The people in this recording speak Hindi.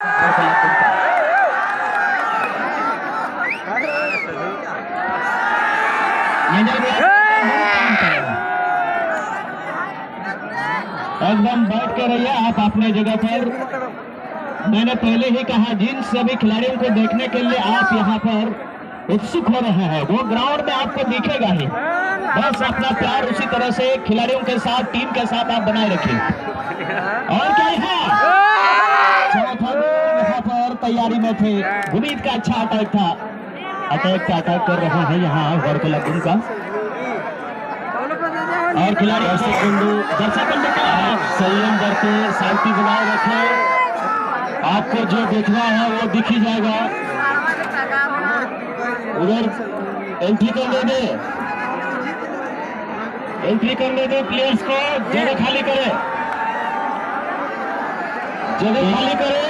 एकदम बैठ के रहिए आप अपने जगह पर। मैंने पहले ही कहा, जिन सभी खिलाड़ियों को देखने के लिए आप यहाँ पर उत्सुक हो रहे हैं वो ग्राउंड में आपको दिखेगा ही। बस अपना प्यार उसी तरह से खिलाड़ियों के साथ, टीम के साथ आप बनाए रखिए। और क्या है, चौथा यहाँ पर तैयारी में थे। उम्मीद का अच्छा अटैक था, अटैक कर रहे हैं यहाँ वर्कला टीम का। और खिलाड़ी संयम करके शांति बनाए रखें। आपको जो देखना है वो दिख ही जाएगा। उधर एंट्री करने दे प्लेयर्स को। जगह खाली करे, जगह खाली करे।